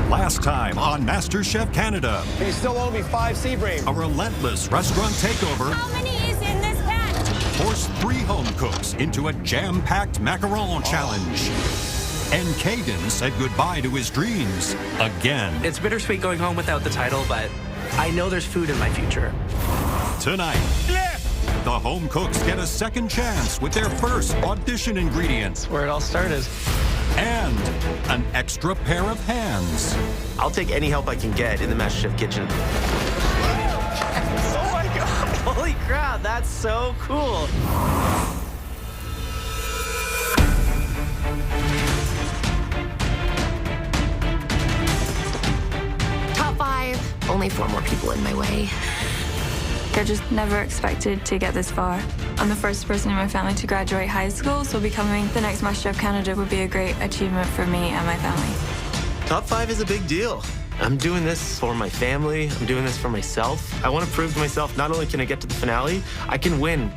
Last time on MasterChef Canada, You still owe me 5 Sebring. a relentless restaurant takeover How many is in this pan? forced 3 home cooks into a jam-packed macaron challenge. And Kagan said goodbye to his dreams again. It's bittersweet going home without the title, but I know there's food in my future. Tonight, the home cooks get a second chance with their first audition ingredients Where it all started. and an extra pair of hands. I'll take any help I can get in the MasterChef kitchen. Oh my God. Holy crap, that's so cool. Top 5. Only 4 more people in my way. I just never expected to get this far. I'm the first person in my family to graduate high school, so becoming the next MasterChef Canada would be a great achievement for me and my family. Top 5 is a big deal. I'm doing this for my family. I'm doing this for myself. I want to prove to myself not only can I get to the finale, I can win.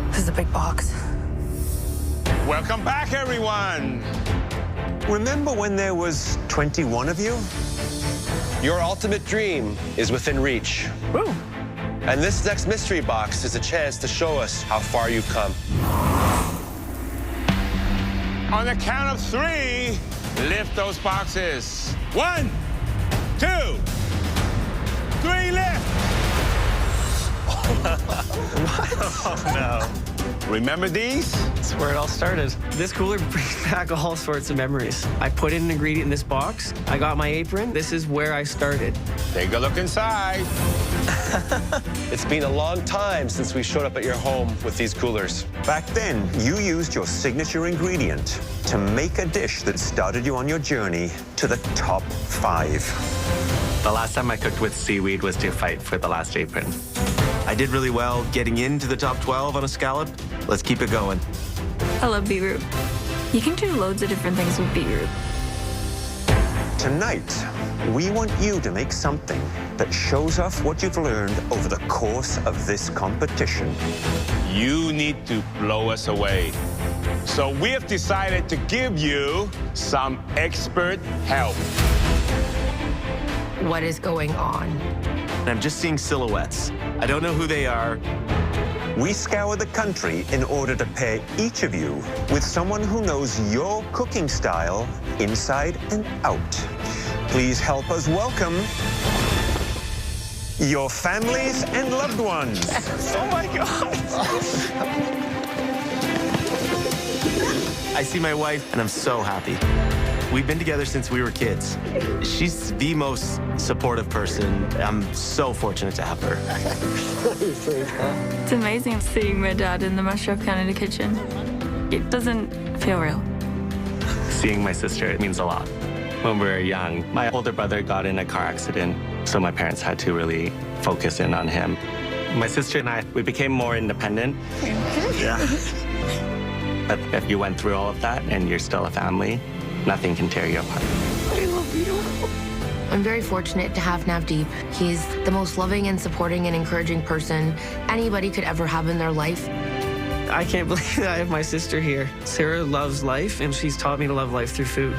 This is a big box. Welcome back, everyone. Remember when there was 21 of you? Your ultimate dream is within reach. Woo. And this next mystery box is a chance to show us how far you've come. On the count of 3, lift those boxes. 1, 2, 3, lift. Oh, no. Remember these? That's where it all started. This cooler brings back all sorts of memories. I put in an ingredient in this box. I got my apron. This is where I started. Take a look inside. It's been a long time since we showed up at your home with these coolers. Back then, you used your signature ingredient to make a dish that started you on your journey to the top 5. The last time I cooked with seaweed was to fight for the last apron. I did really well getting into the top 12 on a scallop. Let's keep it going. I love beetroot. You can do loads of different things with beetroot. Tonight, we want you to make something that shows off what you've learned over the course of this competition. You need to blow us away. So we have decided to give you some expert help. What is going on? And I'm just seeing silhouettes. I don't know who they are. We scour the country in order to pair each of you with someone who knows your cooking style inside and out. Please help us welcome your families and loved ones. Oh my God. I see my wife and I'm so happy. We've been together since we were kids. She's the most supportive person. I'm so fortunate to have her. It's amazing seeing my dad in the MasterChef Canada kitchen. It doesn't feel real. Seeing my sister, it means a lot. When we were young, my older brother got in a car accident, so my parents had to really focus in on him. My sister and I, we became more independent. Yeah. But if you went through all of that and you're still a family, nothing can tear you apart. I love you. I'm very fortunate to have Navdeep. He's the most loving and supporting and encouraging person anybody could ever have in their life. I can't believe that I have my sister here. Sarah loves life, and she's taught me to love life through food.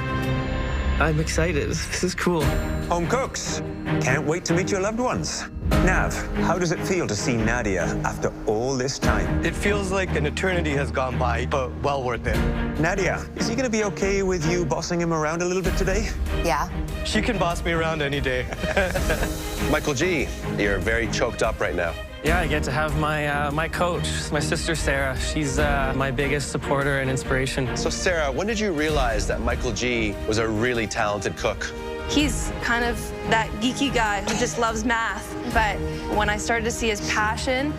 I'm excited. This is cool. Home cooks, can't wait to meet your loved ones. Nav, how does it feel to see Nadia after all this time? It feels like an eternity has gone by, but well worth it. Nadia, is he going to be okay with you bossing him around a little bit today? Yeah. She can boss me around any day. Michael G, you're very choked up right now. Yeah, I get to have my coach, my sister Sarah. She's my biggest supporter and inspiration. So Sarah, when did you realize that Michael G was a really talented cook? He's kind of that geeky guy who just loves math. But when I started to see his passion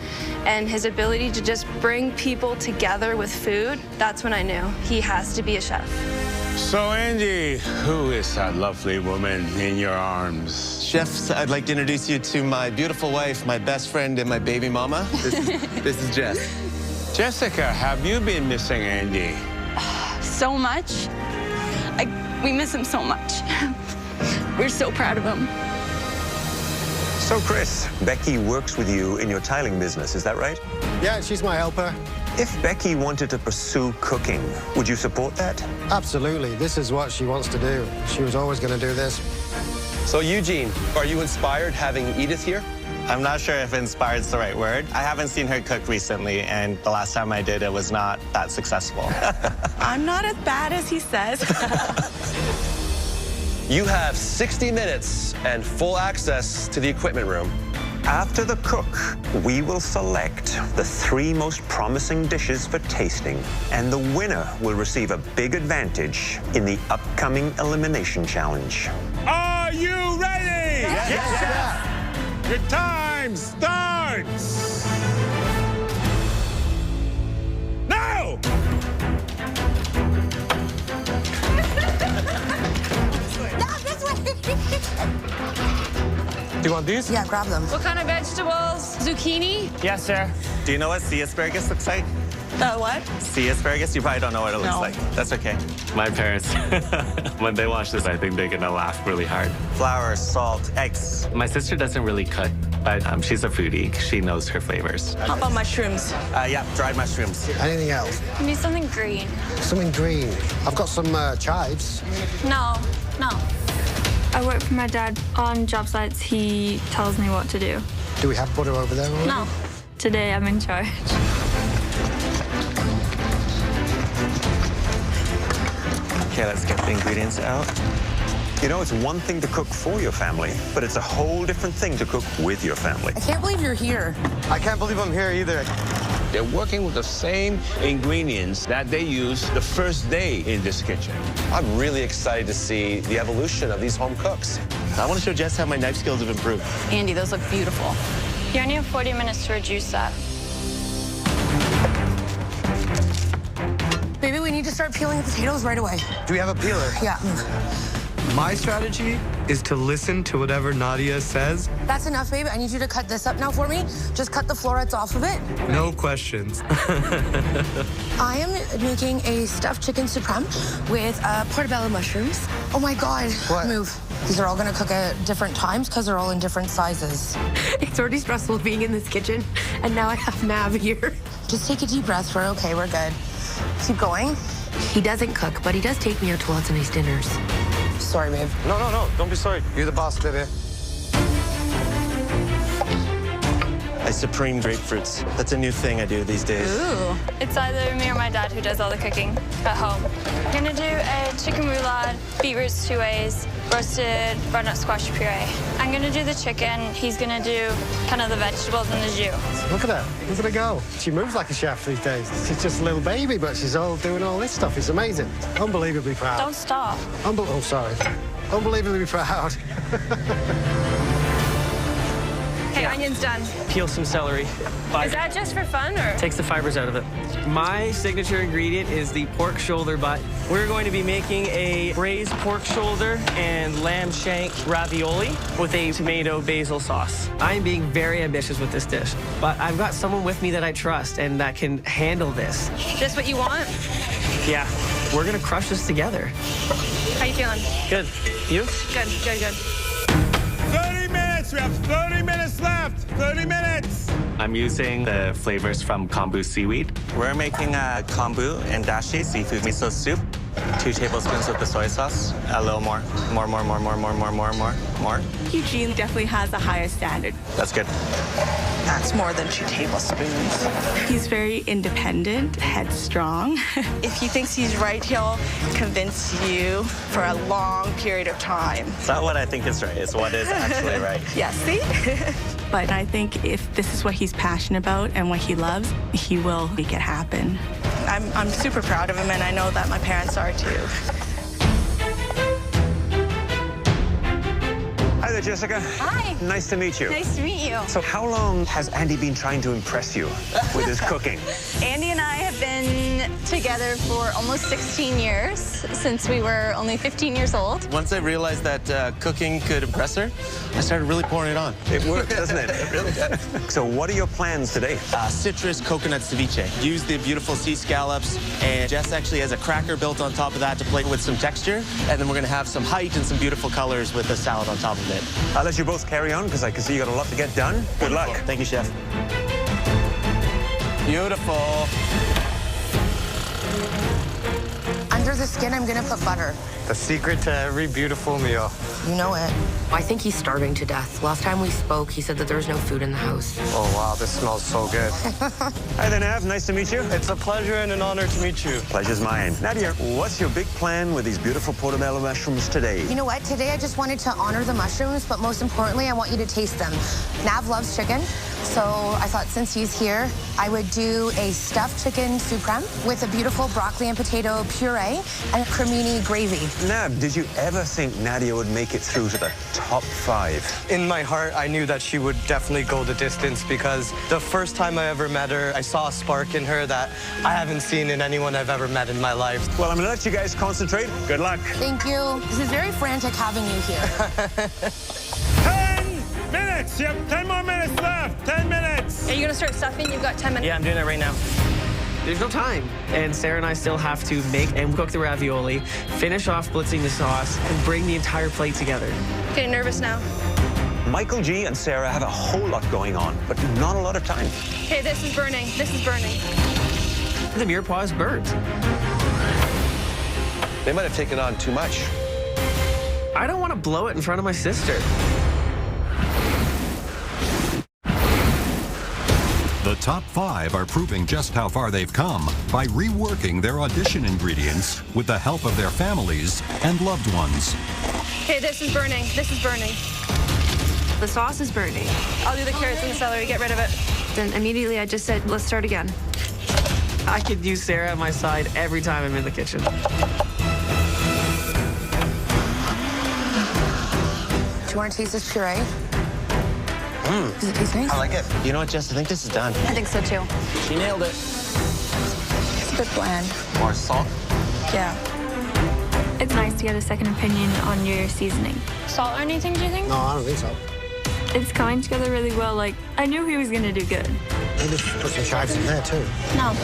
and his ability to just bring people together with food, that's when I knew he has to be a chef. So Andy, who is that lovely woman in your arms? Chefs, I'd like to introduce you to my beautiful wife, my best friend, and my baby mama. This is Jess. Jessica, have you been missing Andy? So much. We miss him so much. We're so proud of him. So, Chris, Becky works with you in your tiling business, is that right? Yeah, she's my helper. If Becky wanted to pursue cooking, would you support that? Absolutely. This is what she wants to do. She was always going to do this. So, Eugene, are you inspired having Edith here? I'm not sure if inspired's the right word. I haven't seen her cook recently, and the last time I did, it was not that successful. I'm not as bad as he says. You have 60 minutes and full access to the equipment room. After the cook, we will select the 3 most promising dishes for tasting, and the winner will receive a big advantage in the upcoming elimination challenge. Are you ready? Yes, Chef. Your time starts now! Do you want these? Yeah, grab them. What kind of vegetables? Zucchini? Yes, sir. Do you know what sea asparagus looks like? What? Sea asparagus? You probably don't know what it looks No. like. That's okay. My parents, when they watch this, I think they're gonna laugh really hard. Flour, salt, eggs. My sister doesn't really cook, but she's a foodie. She knows her flavors. How about mushrooms? Yeah, dried mushrooms. Anything else? Give me something green. Something green. I've got some chives. No. I work for my dad on job sites. He tells me what to do. Do we have butter over there already? No. Today I'm in charge. Okay, let's get the ingredients out. You know, it's one thing to cook for your family, but it's a whole different thing to cook with your family. I can't believe you're here. I can't believe I'm here either. They're working with the same ingredients that they used the first day in this kitchen. I'm really excited to see the evolution of these home cooks. I want to show Jess how my knife skills have improved. Andy, those look beautiful. You only have 40 minutes to reduce that. Baby, we need to start peeling the potatoes right away. Do we have a peeler? Yeah. My strategy is to listen to whatever Nadia says. That's enough, babe. I need you to cut this up now for me. Just cut the florets off of it. No questions. I am making a stuffed chicken supreme with portobello mushrooms. Oh my God. What? Move. These are all gonna cook at different times because they're all in different sizes. It's already stressful being in this kitchen, and now I have Nav here. Just take a deep breath. We're okay. We're good. Keep going. He doesn't cook, but he does take me out to lots of nice dinners. Sorry, babe. No. Don't be sorry. You're the boss, baby. I supreme grapefruits. That's a new thing I do these days. Ooh. It's either me or my dad who does all the cooking at home. I'm gonna do a chicken roulade, beetroots 2 ways, roasted butternut squash puree. I'm gonna do the chicken. He's gonna do kind of the vegetables and the jus. Look at her. Look at her go. She moves like a chef these days. She's just a little baby, but she's all doing all this stuff. It's amazing. Unbelievably proud. Don't stop. Oh, sorry. Unbelievably proud. Okay, onion's done. Peel some celery. Is that just for fun, or? Takes the fibers out of it. My signature ingredient is the pork shoulder butt. We're going to be making a braised pork shoulder and lamb shank ravioli with a tomato basil sauce. I am being very ambitious with this dish, but I've got someone with me that I trust and that can handle this. Just what you want? Yeah, we're gonna crush this together. How you feeling? Good. You? Good. 30 minutes, we have 30 minutes left. 30 minutes. I'm using the flavors from kombu seaweed. We're making a kombu and dashi seafood miso soup. 2 tablespoons of the soy sauce. A little more. More. Eugene definitely has a higher standard. That's good. That's more than 2 tablespoons. He's very independent, headstrong. If he thinks he's right, he'll convince you for a long period of time. It's not what I think is right. It's what is actually right. Yeah, see? But I think if this is what he's passionate about and what he loves, he will make it happen. I'm super proud of him, and I know that my parents are too. Hi there, Jessica. Hi. Nice to meet you. Nice to meet you. So how long has Andy been trying to impress you with his cooking? Andy and I have been together for almost 16 years, since we were only 15 years old. Once I realized that cooking could impress her, I started really pouring it on. It worked, doesn't it? It really does. So what are your plans today? Citrus coconut ceviche. Use the beautiful sea scallops, and Jess actually has a cracker built on top of that to play with some texture. And then we're gonna have some height and some beautiful colors with the salad on top of it. I'll let you both carry on because I can see you got a lot to get done. Good luck. Thank you, Chef. Beautiful. Under the skin, I'm gonna put butter. The secret to every beautiful meal. You know it. I think he's starving to death. Last time we spoke, he said that there was no food in the house. Oh, wow, this smells so good. Hi there, Nav. Nice to meet you. It's a pleasure and an honor to meet you. Pleasure's mine. Nadia, what's your big plan with these beautiful portobello mushrooms today? You know what? Today I just wanted to honor the mushrooms, but most importantly, I want you to taste them. Nav loves chicken, so I thought since he's here, I would do a stuffed chicken supreme with a beautiful broccoli and potato puree and a cremini gravy. Nav, did you ever think Nadia would make it through to the top 5? In my heart, I knew that she would definitely go the distance because the first time I ever met her, I saw a spark in her that I haven't seen in anyone I've ever met in my life. Well, I'm gonna let you guys concentrate. Good luck. Thank you. This is very frantic having you here. 10 minutes. You have 10 more minutes left. 10 minutes. Are you gonna start stuffing? You've got 10 minutes. Yeah, I'm doing it right now. There's no time. And Sarah and I still have to make and cook the ravioli, finish off blitzing the sauce, and bring the entire plate together. Getting nervous now. Michael G and Sarah have a whole lot going on, but not a lot of time. Okay, this is burning. This is burning. The mirepoix is burnt. They might have taken on too much. I don't want to blow it in front of my sister. The top 5 are proving just how far they've come by reworking their audition ingredients with the help of their families and loved ones. Okay, this is burning. This is burning. The sauce is burning. I'll do the carrots and the celery. Get rid of it. Then immediately I just said, let's start again. I could use Sarah at my side every time I'm in the kitchen. Do you want to taste this puree? Does it taste nice? I like it. You know what, Jess? I think this is done. I think so too. She nailed it. It's a bit bland. More salt. Yeah. It's nice to get a second opinion on your seasoning. Salt or anything, do you think? No, I don't think so. It's coming together really well. Like, I knew he was gonna do good. Maybe put some chives in there, too. No.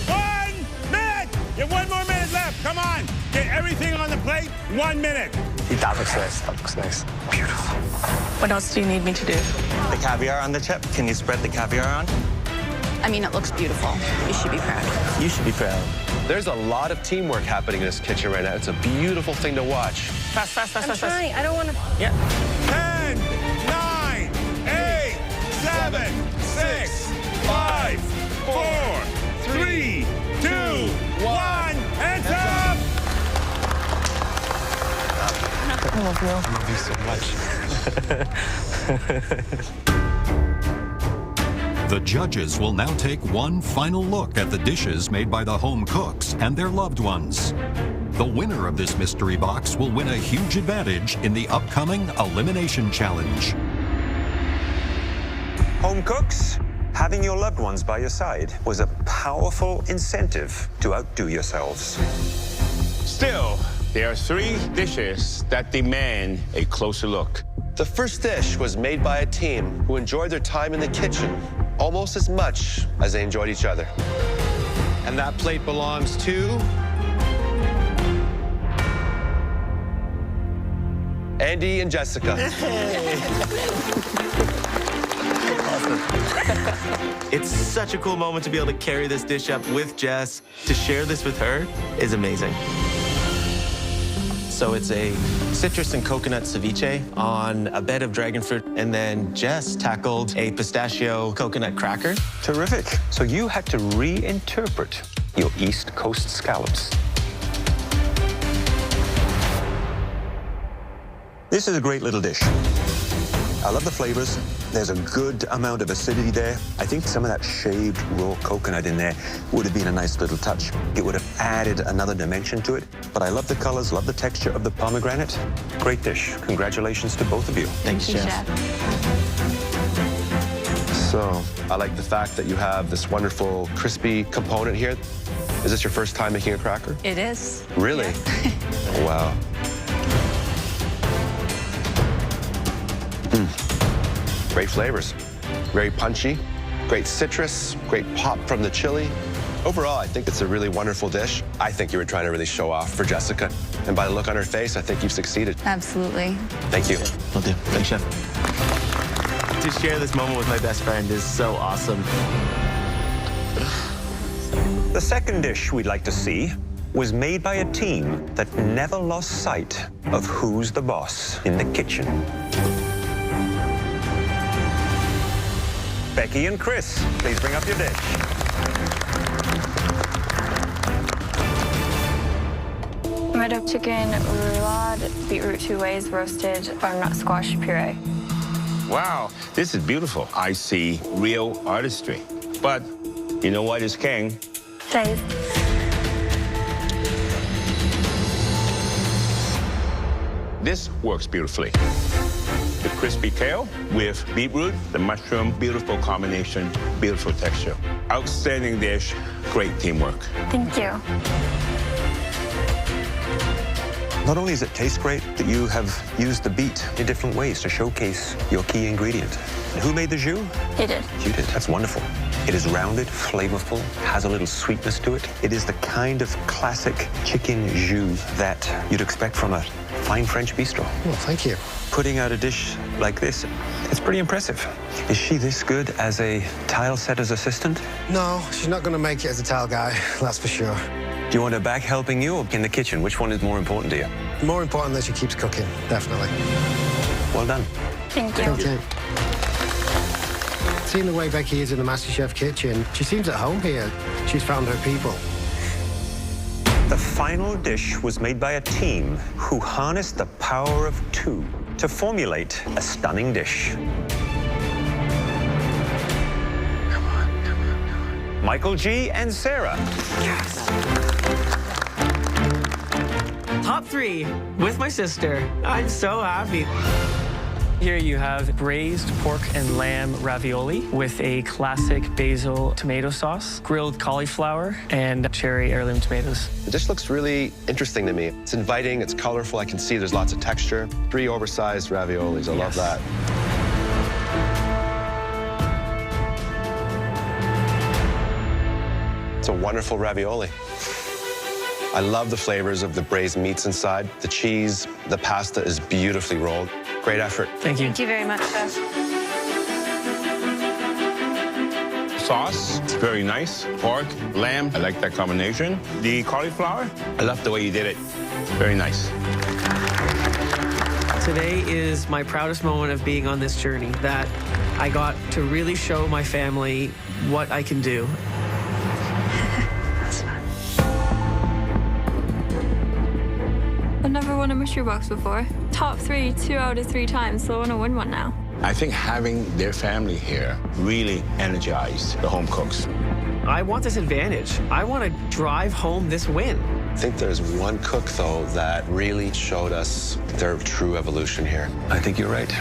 1 minute. You have 1 more minute left. Come on. Get everything on the plate. 1 minute. That looks nice. That looks nice. Beautiful. What else do you need me to do? The caviar on the chip. Can you spread the caviar on? I mean, it looks beautiful. You should be proud. You should be proud. There's a lot of teamwork happening in this kitchen right now. It's a beautiful thing to watch. Fast, fast, fast, I'm fast, fast. trying. I don't want to. Yeah. 10, 9, 8, 7, 6, 5, 4, 3, 2, 1, and up! I love you. I love you so much. The judges will now take one final look at the dishes made by the home cooks and their loved ones. The winner of this mystery box will win a huge advantage in the upcoming Elimination Challenge. Home cooks, having your loved ones by your side was a powerful incentive to outdo yourselves. Still, there are 3 dishes that demand a closer look. The first dish was made by a team who enjoyed their time in the kitchen almost as much as they enjoyed each other. And that plate belongs to Andy and Jessica. It's such a cool moment to be able to carry this dish up with Jess. To share this with her is amazing. So it's a citrus and coconut ceviche on a bed of dragon fruit. And then Jess tackled a pistachio coconut cracker. Terrific. So you had to reinterpret your East Coast scallops. This is a great little dish. I love the flavors. There's a good amount of acidity there. I think some of that shaved raw coconut in there would have been a nice little touch. It would have added another dimension to it. But I love the colors, love the texture of the pomegranate. Great dish. Congratulations to both of you. Thanks, Jess. So I like the fact that you have this wonderful crispy component here. Is this your first time making a cracker? It is. Really? Yeah. Wow. Great flavors. Very punchy, great citrus, great pop from the chili. Overall, I think it's a really wonderful dish. I think you were trying to really show off for Jessica. And by the look on her face, I think you've succeeded. Absolutely. Thank you. Will do. Thanks, Chef. To share this moment with my best friend is so awesome. The second dish we'd like to see was made by a team that never lost sight of who's the boss in the kitchen. Becky and Chris, please bring up your dish. Tomato chicken roulade, beetroot two ways, roasted butternut squash puree. Wow, this is beautiful. I see real artistry. But you know what is king? Taste. This works beautifully. The crispy kale with beetroot, the mushroom, beautiful combination, beautiful texture. Outstanding dish, great teamwork. Thank you. Not only does it taste great, but you have used the beet in different ways to showcase your key ingredient. And who made the jus? He did. You did. That's wonderful. It is rounded, flavorful, has a little sweetness to it. It is the kind of classic chicken jus that you'd expect from a fine French bistro. Well, thank you. Putting out a dish like this, it's pretty impressive. Is she this good as a tile setter's assistant? No, she's not going to make it as a tile guy, that's for sure. Do you want her back helping you or in the kitchen? Which one is more important to you? More important that she keeps cooking, definitely. Well done. Thank you. Thank you. Seeing the way Becky is in the MasterChef kitchen, she seems at home here. She's found her people. The final dish was made by a team who harnessed the power of two to formulate a stunning dish. Come on. Michael G. and Sarah. Yes. Top 3 with my sister. I'm so happy. Here you have braised pork and lamb ravioli with a classic basil tomato sauce, grilled cauliflower, and cherry heirloom tomatoes. The dish looks really interesting to me. It's inviting, it's colorful, I can see there's lots of texture. 3 oversized raviolis, I love that. It's a wonderful ravioli. I love the flavors of the braised meats inside. The cheese, the pasta is beautifully rolled. Great effort. Thank you. Thank you very much, Chef. Sauce, very nice. Pork, lamb, I like that combination. The cauliflower, I love the way you did it. Very nice. Today is my proudest moment of being on this journey, that I got to really show my family what I can do. That's fun. I've never won a mystery box before. Top 3, 2 out of 3 times, so I want to win one now. I think having their family here really energized the home cooks. I want this advantage. I want to drive home this win. I think there's one cook, though, that really showed us their true evolution here. I think you're right.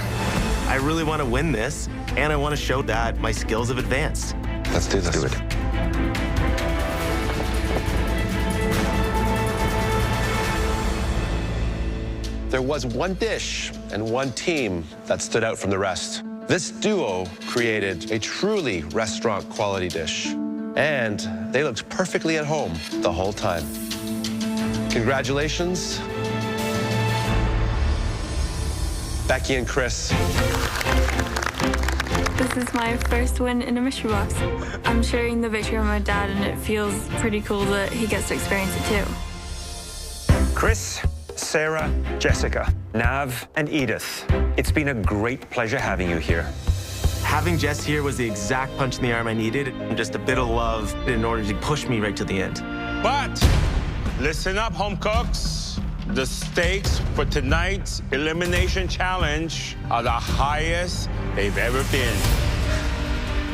I really want to win this, and I want to show that my skills have advanced. Let's do this. Do it. There was one dish and one team that stood out from the rest. This duo created a truly restaurant-quality dish, and they looked perfectly at home the whole time. Congratulations, Becky and Chris. This is my first win in a mystery box. I'm sharing the victory with my dad, and it feels pretty cool that he gets to experience it too. Chris, Sarah, Jessica, Nav, and Edith. It's been a great pleasure having you here. Having Jess here was the exact punch in the arm I needed, and just a bit of love in order to push me right to the end. But listen up, home cooks. The stakes for tonight's elimination challenge are the highest they've ever been.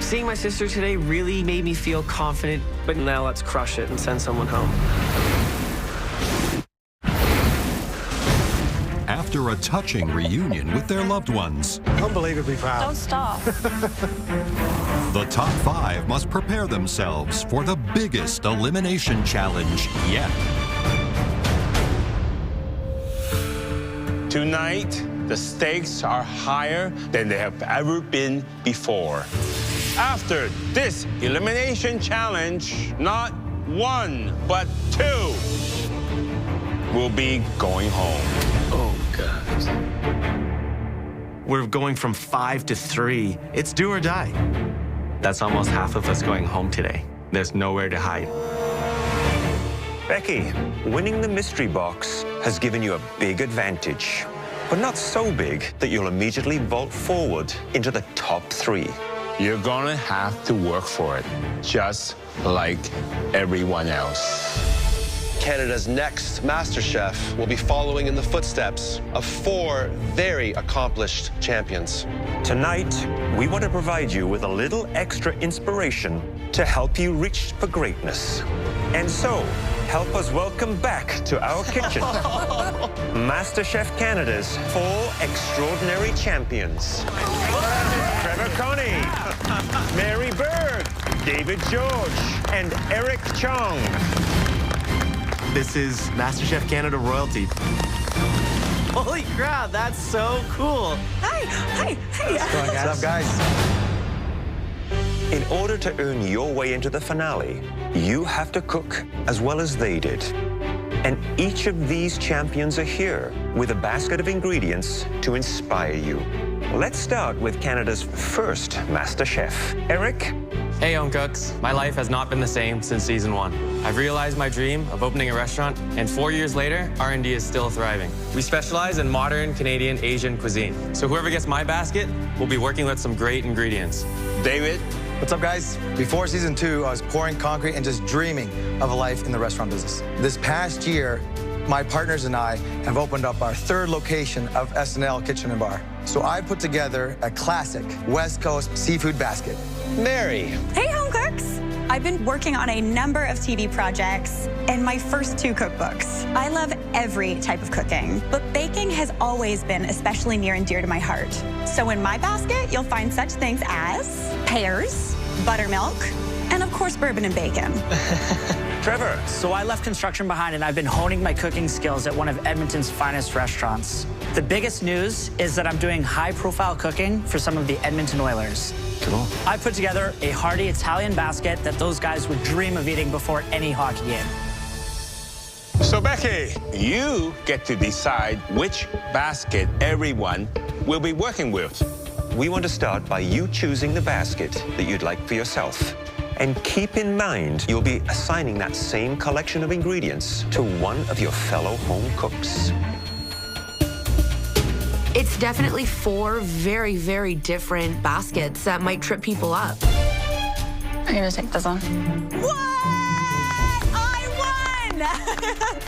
Seeing my sister today really made me feel confident, but now let's crush it and send someone home. After a touching reunion with their loved ones, Unbelievably proud. Don't stop. the top 5 must prepare themselves for the biggest elimination challenge yet. Tonight, the stakes are higher than they have ever been before. After this elimination challenge, not 1, but 2 will be going home. Oh, God. We're going from 5 to 3. It's do or die. That's almost half of us going home today. There's nowhere to hide. Becky, winning the mystery box has given you a big advantage, but not so big that you'll immediately vault forward into the top 3. You're gonna have to work for it, just like everyone else. Canada's next MasterChef will be following in the footsteps of 4 very accomplished champions. Tonight, we want to provide you with a little extra inspiration to help you reach for greatness. And so, help us welcome back to our kitchen MasterChef Canada's 4 extraordinary champions. Trevor Coney, Mary Berg, David George, and Eric Chong. This is MasterChef Canada royalty. Holy crap, that's so cool. Hi. What's up, guys? In order to earn your way into the finale, you have to cook as well as they did. And each of these champions are here with a basket of ingredients to inspire you. Let's start with Canada's first MasterChef. Eric? Hey, Home Cooks. My life has not been the same since season 1. I've realized my dream of opening a restaurant, and 4 years later, R&D is still thriving. We specialize in modern Canadian Asian cuisine. So whoever gets my basket will be working with some great ingredients. David? What's up, guys? Before season 2, I was pouring concrete and just dreaming of a life in the restaurant business. This past year, my partners and I have opened up our 3rd location of SNL Kitchen and Bar. So I put together a classic West Coast seafood basket. Mary. Hey, Home Cooks. I've been working on a number of TV projects and my first 2 cookbooks. I love every type of cooking, but baking has always been especially near and dear to my heart. So in my basket, you'll find such things as pears, buttermilk, and of course, bourbon and bacon. Trevor. So I left construction behind and I've been honing my cooking skills at one of Edmonton's finest restaurants. The biggest news is that I'm doing high-profile cooking for some of the Edmonton Oilers. Cool. I put together a hearty Italian basket that those guys would dream of eating before any hockey game. So, Becky, you get to decide which basket everyone will be working with. We want to start by you choosing the basket that you'd like for yourself. And keep in mind, you'll be assigning that same collection of ingredients to one of your fellow home cooks. It's definitely 4 very, very different baskets that might trip people up. I'm gonna take this one.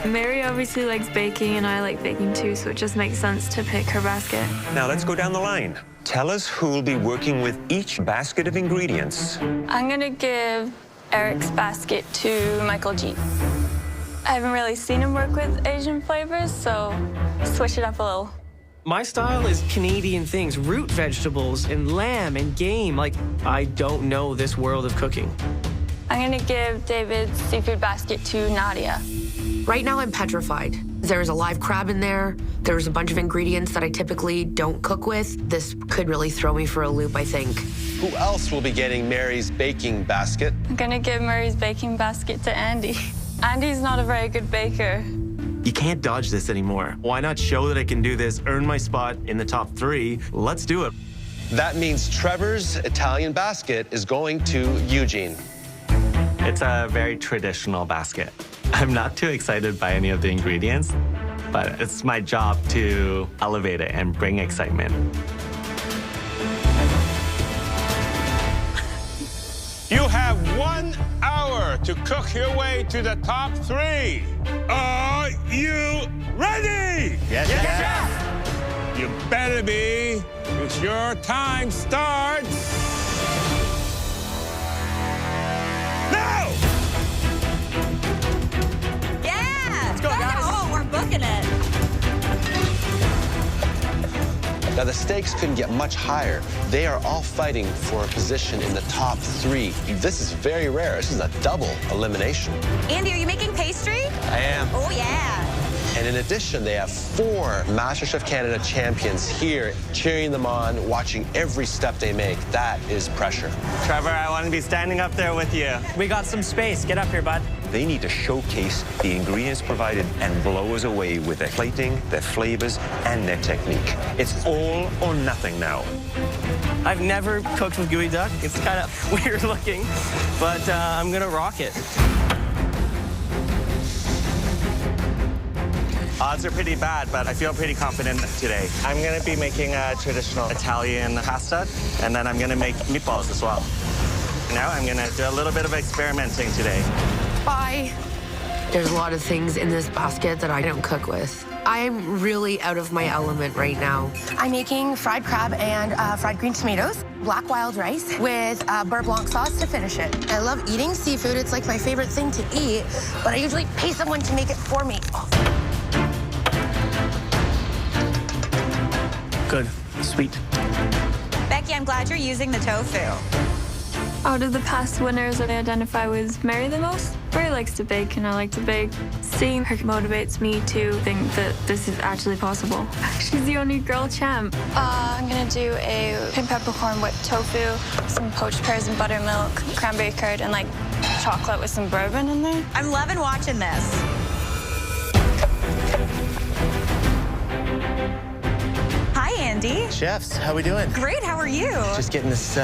Mary obviously likes baking, and I like baking too, so it just makes sense to pick her basket. Now let's go down the line. Tell us who'll be working with each basket of ingredients. I'm gonna give Eric's basket to Michael G. I haven't really seen him work with Asian flavors, so switch it up a little. My style is Canadian things, root vegetables and lamb and game. Like, I don't know this world of cooking. I'm gonna give David's seafood basket to Nadia. Right now, I'm petrified. There's a live crab in there. There's a bunch of ingredients that I typically don't cook with. This could really throw me for a loop, I think. Who else will be getting Mary's baking basket? I'm gonna give Murray's baking basket to Andy. Andy's not a very good baker. You can't dodge this anymore. Why not show that I can do this, earn my spot in the top 3? Let's do it. That means Trevor's Italian basket is going to Eugene. It's a very traditional basket. I'm not too excited by any of the ingredients, but it's my job to elevate it and bring excitement. You have 1 hour to cook your way to the top 3. Are you ready? Yes, Chef. You better be, because your time starts now. Yeah! Let's go, guys. Oh, we're booking it. Now, the stakes couldn't get much higher. They are all fighting for a position in the top 3. This is very rare. This is a double elimination. Andy, are you making pastry? I am. Oh, yeah. And in addition, they have 4 MasterChef Canada champions here cheering them on, watching every step they make. That is pressure. Trevor, I want to be standing up there with you. We got some space. Get up here, bud. They need to showcase the ingredients provided and blow us away with their plating, their flavors, and their technique. It's all or nothing now. I've never cooked with gooey duck. It's kind of weird looking, but I'm gonna rock it. odds are pretty bad, but I feel pretty confident today. I'm gonna be making a traditional Italian pasta, and then I'm gonna make meatballs as well. Now I'm gonna do a little bit of experimenting today. Bye. There's a lot of things in this basket that I don't cook with. I'm really out of my element right now. I'm making fried crab and fried green tomatoes, black wild rice with beurre blanc sauce to finish it. I love eating seafood. It's like my favorite thing to eat, but I usually pay someone to make it for me. Oh. Good. Sweet. Becky, I'm glad you're using the tofu. Out of the past winners that I identify with Mary the most, Mary likes to bake and I like to bake. Seeing her motivates me to think that this is actually possible. She's the only girl champ. I'm gonna do a pink peppercorn whipped tofu, some poached pears and buttermilk, cranberry curd, and like chocolate with some bourbon in there. I'm loving watching this. Hi, Andy. Chefs, how we doing? Great, how are you? Just getting this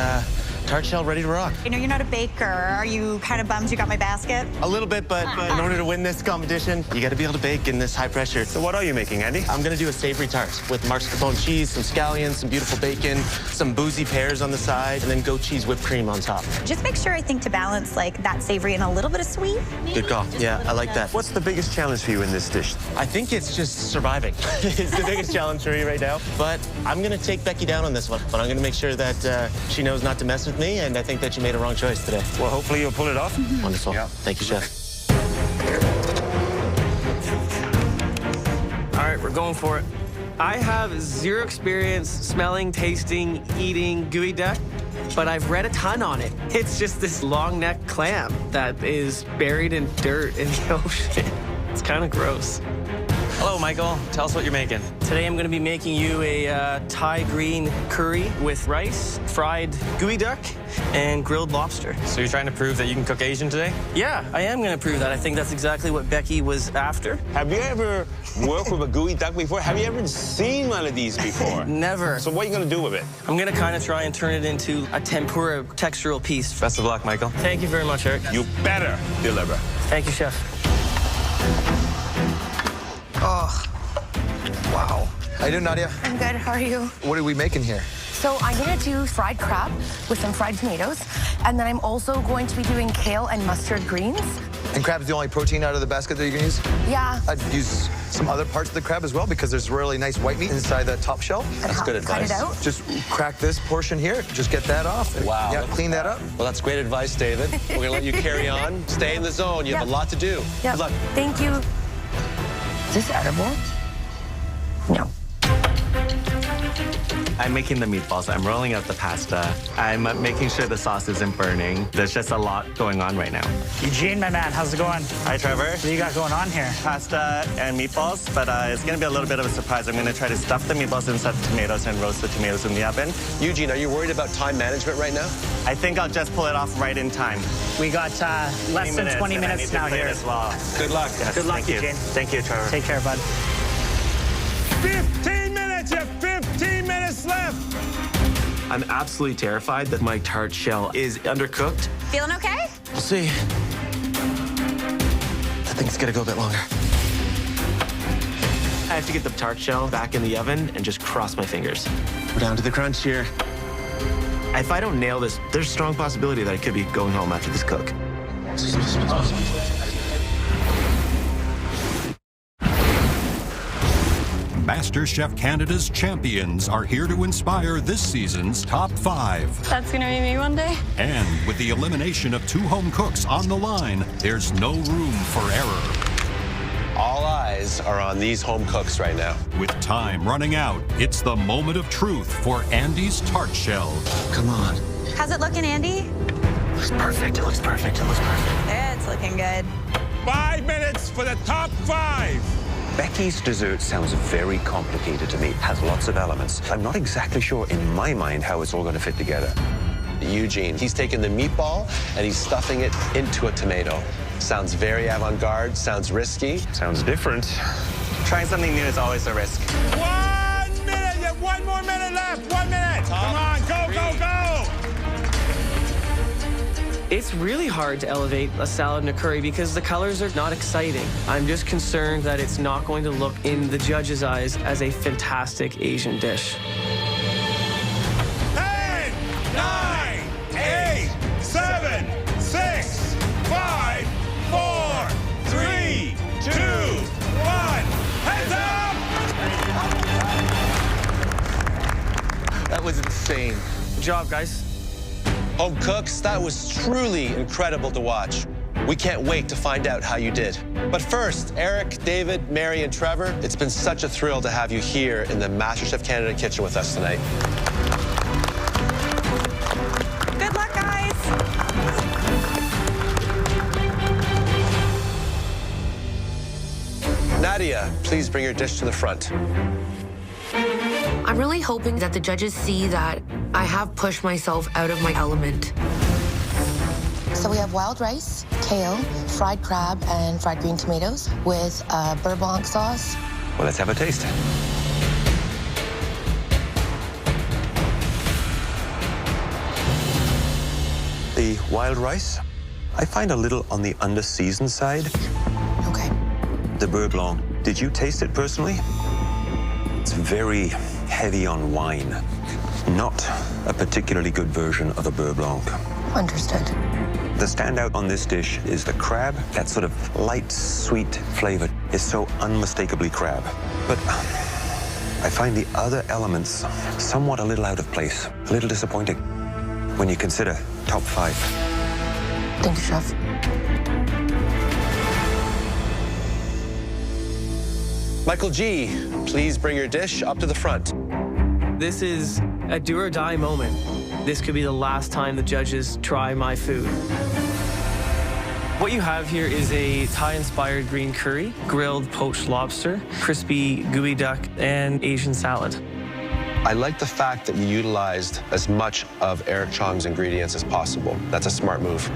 tart shell ready to rock. I know you're not a baker. Are you kind of bummed you got my basket? A little bit, but in order to win this competition, you got to be able to bake in this high pressure. So what are you making, Andy? I'm going to do a savory tart with mascarpone cheese, some scallions, some beautiful bacon, some boozy pears on the side, and then goat cheese whipped cream on top. Just make sure, I think, to balance like that savory and a little bit of sweet. Good call. Yeah, I like that. What's the biggest challenge for you in this dish? I think it's just surviving. It's the biggest challenge for me right now. But I'm going to take Becky down on this one. But I'm going to make sure that she knows not to mess with me, and I think that you made a wrong choice today. Well, hopefully you'll pull it off. Wonderful. Yeah. Thank you, Chef. All right, we're going for it. I have zero experience smelling, tasting, eating gooey duck, but I've read a ton on it. It's just this long neck clam that is buried in dirt in the ocean. It's kind of gross. Hello, Michael. Tell us what you're making. Today I'm going to be making you a Thai green curry with rice, fried gooey duck, and grilled lobster. So you're trying to prove that you can cook Asian today? Yeah, I am going to prove that. I think that's exactly what Becky was after. Have you ever worked with a gooey duck before? Have you ever seen one of these before? Never. So what are you going to do with it? I'm going to kind of try and turn it into a tempura textural piece. Best of luck, Michael. Thank you very much, Eric. You better deliver. Thank you, Chef. Oh, wow. How you doing, Nadia? I'm good. How are you? What are we making here? So I'm gonna do fried crab with some fried tomatoes, and then I'm also going to be doing kale and mustard greens. And crab's the only protein out of the basket that you're gonna use? Yeah. I'd use some other parts of the crab as well because there's really nice white meat inside that top shell. That's good advice. Cut it out. Just crack this portion here. Just get that off. Wow. Yeah, clean that up. Well, that's great advice, David. We're going to let you carry on. Stay in the zone. You have a lot to do. Yep. Good luck. Thank you. Is this edible? No. I'm making the meatballs. I'm rolling out the pasta. I'm making sure the sauce isn't burning. There's just a lot going on right now. Eugene, my man, how's it going? Hi, Trevor. What do you got going on here? Pasta and meatballs, but it's going to be a little bit of a surprise. I'm going to try to stuff the meatballs inside the tomatoes and roast the tomatoes in the oven. Eugene, are you worried about time management right now? I think I'll just pull it off right in time. We got less than 20 minutes now here. As well. Good luck. Yes, Good luck, thank you. Eugene. Thank you, Trevor. Take care, bud. 15 minutes! You have 15 minutes left! I'm absolutely terrified that my tart shell is undercooked. Feeling okay? We'll see. I think it's gonna go a bit longer. I have to get the tart shell back in the oven and just cross my fingers. We're down to the crunch here. If I don't nail this, there's a strong possibility that I could be going home after this cook. MasterChef Canada's champions are here to inspire this season's top 5. That's gonna be me one day. And with the elimination of 2 home cooks on the line, there's no room for error. All eyes are on these home cooks right now. With time running out, it's the moment of truth for Andy's tart shell. Come on. How's it looking, Andy? Looks perfect. It looks perfect. It looks perfect. It's looking good. 5 minutes for the top 5. Becky's dessert sounds very complicated to me. It has lots of elements. I'm not exactly sure in my mind how it's all going to fit together. Eugene, he's taking the meatball and he's stuffing it into a tomato. Sounds very avant-garde, sounds risky. Sounds different. Trying something new is always a risk. 1 minute! You have 1 more minute left! 1 minute! Come on, go, go, go! It's really hard to elevate a salad and a curry because the colors are not exciting. I'm just concerned that it's not going to look in the judge's eyes as a fantastic Asian dish. 10, 9, 8, 7, 6, 5, 4, 3, 2, 1. Hands up! That was insane. Good job, guys. Home Cooks, that was truly incredible to watch. We can't wait to find out how you did. But first, Eric, David, Mary, and Trevor, it's been such a thrill to have you here in the MasterChef Canada kitchen with us tonight. Good luck, guys. Nadia, please bring your dish to the front. I'm really hoping that the judges see that I have pushed myself out of my element. So we have wild rice, kale, fried crab, and fried green tomatoes with beurre blanc sauce. Well, let's have a taste. The wild rice, I find a little on the under-seasoned side. Okay. The beurre blanc, did you taste it personally? It's very heavy on wine. Not a particularly good version of a beurre blanc. Understood. The standout on this dish is the crab. That sort of light, sweet flavor is so unmistakably crab. But I find the other elements somewhat a little out of place, a little disappointing when you consider top 5. Thank you, Chef. Michael G., please bring your dish up to the front. This is a do or die moment. This could be the last time the judges try my food. What you have here is a Thai-inspired green curry, grilled poached lobster, crispy gooey duck, and Asian salad. I like the fact that you utilized as much of Eric Chong's ingredients as possible. That's a smart move.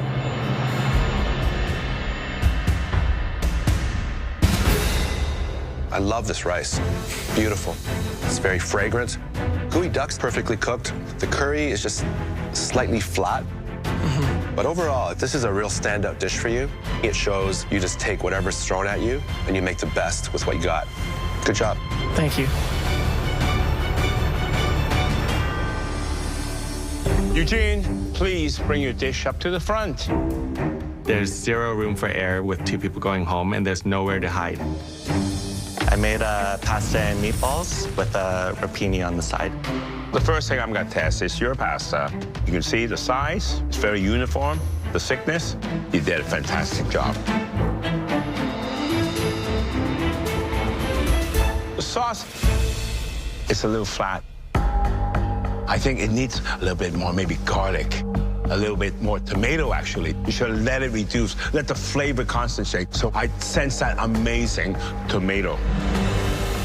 I love this rice. Beautiful. It's very fragrant. Gooey duck's perfectly cooked. The curry is just slightly flat. But overall, this is a real standout dish for you. It shows you just take whatever's thrown at you and you make the best with what you got. Good job. Thank you. Eugene, please bring your dish up to the front. There's zero room for error with 2 people going home, and there's nowhere to hide. I made pasta and meatballs with a rapini on the side. The first thing I'm gonna test is your pasta. You can see the size, it's very uniform. The thickness, you did a fantastic job. The sauce, it's a little flat. I think it needs a little bit more, maybe garlic, a little bit more tomato, actually. You should let it reduce, let the flavor concentrate. So I sense that amazing tomato.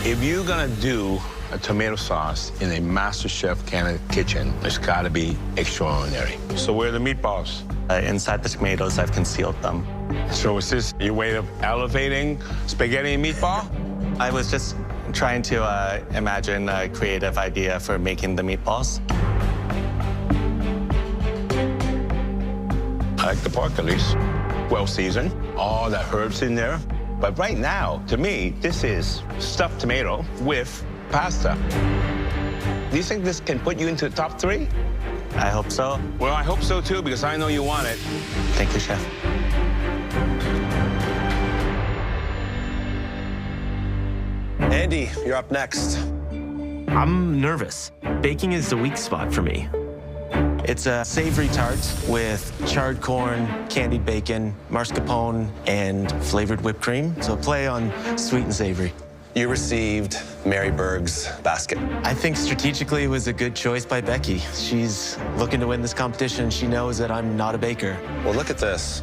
If you're gonna do a tomato sauce in a MasterChef Canada kitchen, it's gotta be extraordinary. So where are the meatballs? Inside the tomatoes, I've concealed them. So is this your way of elevating spaghetti and meatball? I was just trying to imagine a creative idea for making the meatballs. I like the pork, at least. Well seasoned, all the herbs in there. But right now, to me, this is stuffed tomato with pasta. Do you think this can put you into the top 3? I hope so. Well, I hope so too, because I know you want it. Thank you, Chef. Andy, you're up next. I'm nervous. Baking is the weak spot for me. It's a savory tart with charred corn, candied bacon, mascarpone, and flavored whipped cream. So play on sweet and savory. You received Mary Berg's basket. I think strategically it was a good choice by Becky. She's looking to win this competition. She knows that I'm not a baker. Well, look at this.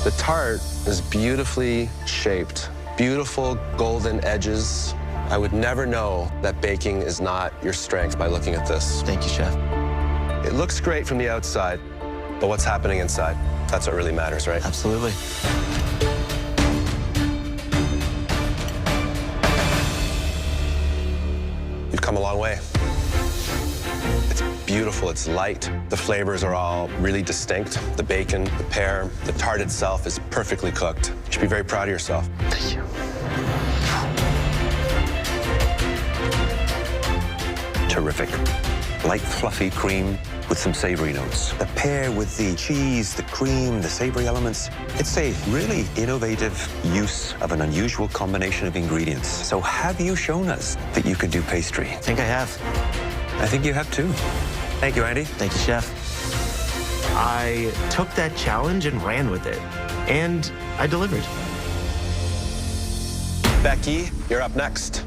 The tart is beautifully shaped. Beautiful golden edges. I would never know that baking is not your strength by looking at this. Thank you, Chef. It looks great from the outside, but what's happening inside? That's what really matters, right? Absolutely. You've come a long way. It's beautiful, it's light. The flavors are all really distinct. The bacon, the pear, the tart itself is perfectly cooked. You should be very proud of yourself. Thank you. Terrific. Light, fluffy cream with some savory notes. The pear with the cheese, the cream, the savory elements. It's a really innovative use of an unusual combination of ingredients. So have you shown us that you can do pastry? I think I have. I think you have too. Thank you, Andy. Thank you, Chef. I took that challenge and ran with it, and I delivered. Becky, you're up next.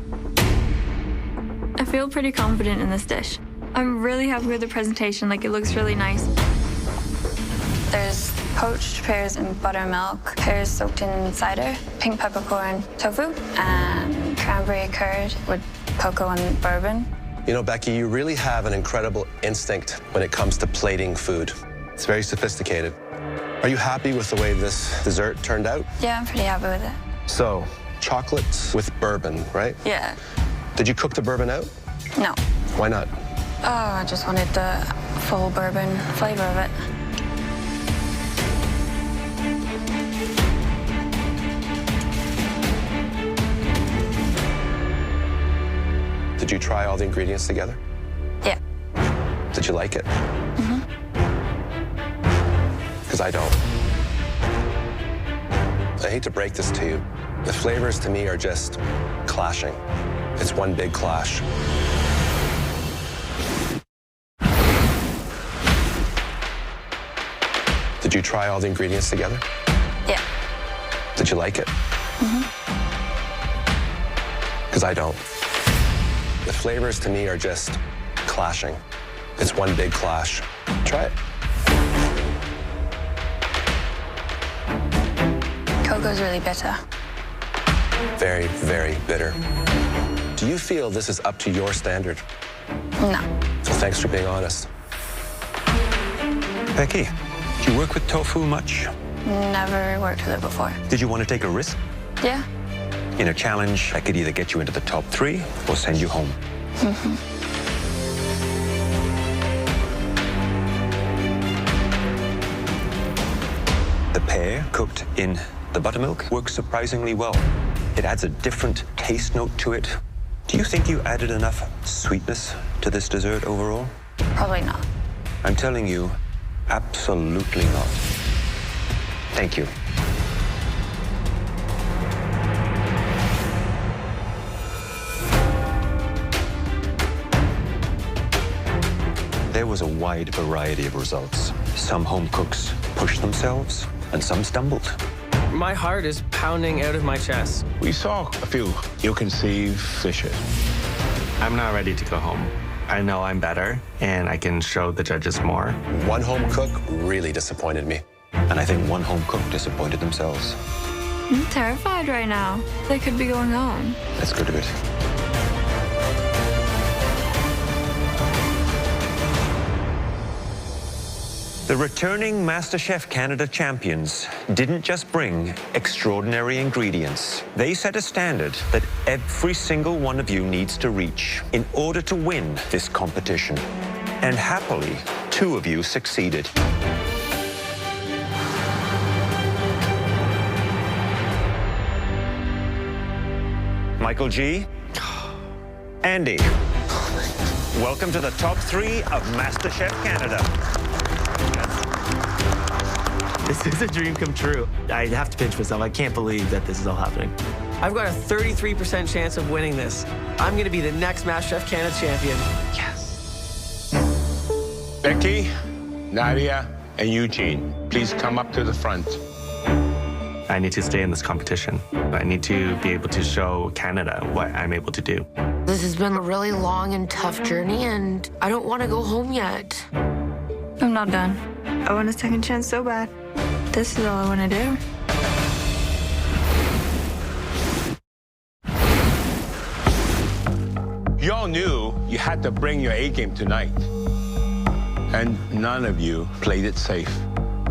I feel pretty confident in this dish. I'm really happy with the presentation, like it looks really nice. There's poached pears in buttermilk, pears soaked in cider, pink peppercorn tofu, and cranberry curd with cocoa and bourbon. You know, Becky, you really have an incredible instinct when it comes to plating food. It's very sophisticated. Are you happy with the way this dessert turned out? Yeah, I'm pretty happy with it. So, chocolates with bourbon, right? Yeah. Did you cook the bourbon out? No. Why not? Oh, I just wanted the full bourbon flavor of it. Did you try all the ingredients together? Yeah. Did you like it? Mm-hmm. Because I don't. I hate to break this to you. The flavors to me are just clashing. It's one big clash. Did you try all the ingredients together? Yeah. Did you like it? Mm-hmm. Because I don't. The flavors to me are just clashing. It's one big clash. Try it. Cocoa's really bitter. Very, very bitter. Do you feel this is up to your standard? No. So thanks for being honest. Becky, do you work with tofu much? Never worked with it before. Did you want to take a risk? Yeah. In a challenge that could either get you into the top 3 or send you home. Mm-hmm. The pear cooked in the buttermilk works surprisingly well. It adds a different taste note to it. Do you think you added enough sweetness to this dessert overall? Probably not. I'm telling you, absolutely not. Thank you. There was a wide variety of results. Some home cooks pushed themselves, and some stumbled. My heart is pounding out of my chest. We saw a few ill-conceived dishes. I'm not ready to go home. I know I'm better, and I can show the judges more. One home cook really disappointed me. And I think one home cook disappointed themselves. I'm terrified right now. They could be going home. That's good of it. The returning MasterChef Canada champions didn't just bring extraordinary ingredients. They set a standard that every single one of you needs to reach in order to win this competition. And happily, 2 of you succeeded. Michael G. Andy. Welcome to the top 3 of MasterChef Canada. This is a dream come true. I have to pinch myself. I can't believe that this is all happening. I've got a 33% chance of winning this. I'm going to be the next MasterChef Canada champion. Yes. Becky, Nadia, and Eugene, please come up to the front. I need to stay in this competition. I need to be able to show Canada what I'm able to do. This has been a really long and tough journey, and I don't want to go home yet. I'm not done. I want a second chance so bad. This is all I want to do. You all knew you had to bring your A game tonight. And none of you played it safe.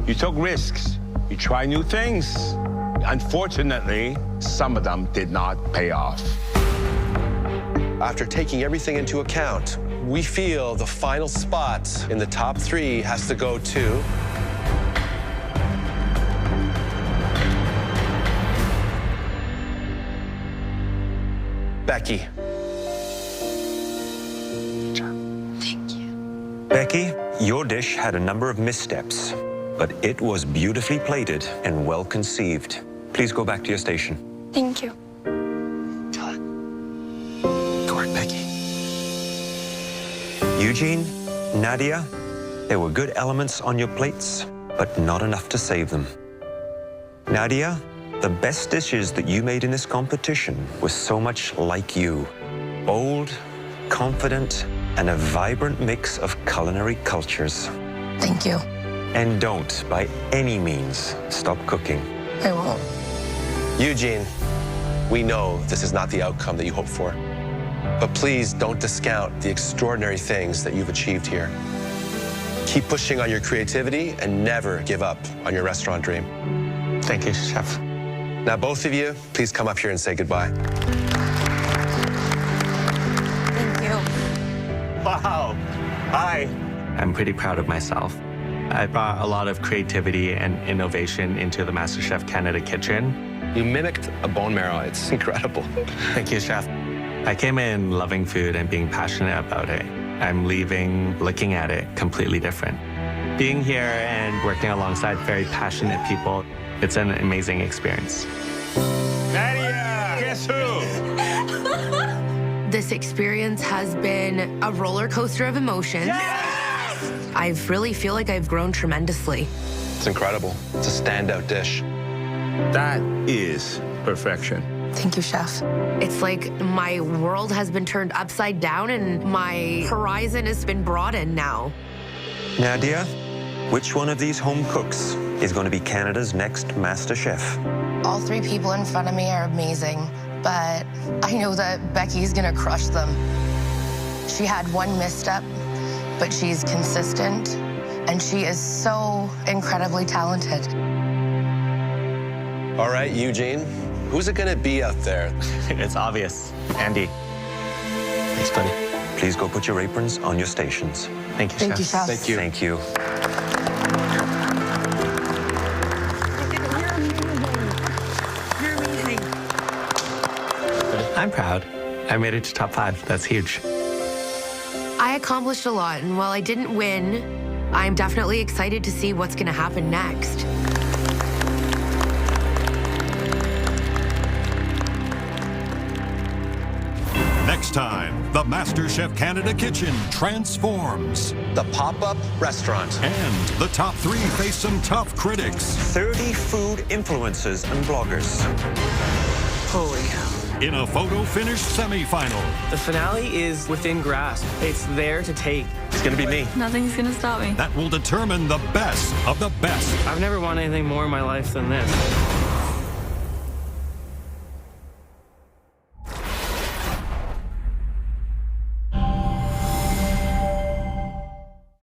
You took risks. You tried new things. Unfortunately, some of them did not pay off. After taking everything into account, we feel the final spot in the top 3 has to go to... Becky. Becky, your dish had a number of missteps, but it was beautifully plated and well conceived. Please go back to your station. Thank you. Go work, Becky. Eugene, Nadia, there were good elements on your plates, but not enough to save them. Nadia, the best dishes that you made in this competition were so much like you. Bold, confident, and a vibrant mix of culinary cultures. Thank you. And don't, by any means, stop cooking. I won't. Eugene, we know this is not the outcome that you hoped for, but please don't discount the extraordinary things that you've achieved here. Keep pushing on your creativity and never give up on your restaurant dream. Thank you, Chef. Now, both of you, please come up here and say goodbye. Thank you. Wow. Hi. I'm pretty proud of myself. I brought a lot of creativity and innovation into the MasterChef Canada kitchen. You mimicked a bone marrow. It's incredible. Thank you, Chef. I came in loving food and being passionate about it. I'm leaving looking at it completely different. Being here and working alongside very passionate people, it's an amazing experience. Nadia, guess who? This experience has been a roller coaster of emotions. Yes! I really feel like I've grown tremendously. It's incredible. It's a standout dish. That is perfection. Thank you, Chef. It's like my world has been turned upside down and my horizon has been broadened now. Nadia, which one of these home cooks is going to be Canada's next Master Chef? All 3 people in front of me are amazing, but I know that Becky's gonna crush them. She had one misstep, but she's consistent, and she is so incredibly talented. All right, Eugene, who's it gonna be out there? It's obvious. Andy. Thanks, buddy. Please go put your aprons on your stations. Thank you, Thank you, Chef. Thank you. Thank you. I'm proud. I made it to top 5. That's huge. I accomplished a lot, and while I didn't win, I'm definitely excited to see what's going to happen next. Next time, the MasterChef Canada kitchen transforms. The pop-up restaurant. And the top 3 face some tough critics. 30 food influencers and bloggers. Holy. In a photo finish semifinal. The finale is within grasp. It's there to take. It's gonna be me. Nothing's gonna stop me. That will determine the best of the best. I've never wanted anything more in my life than this.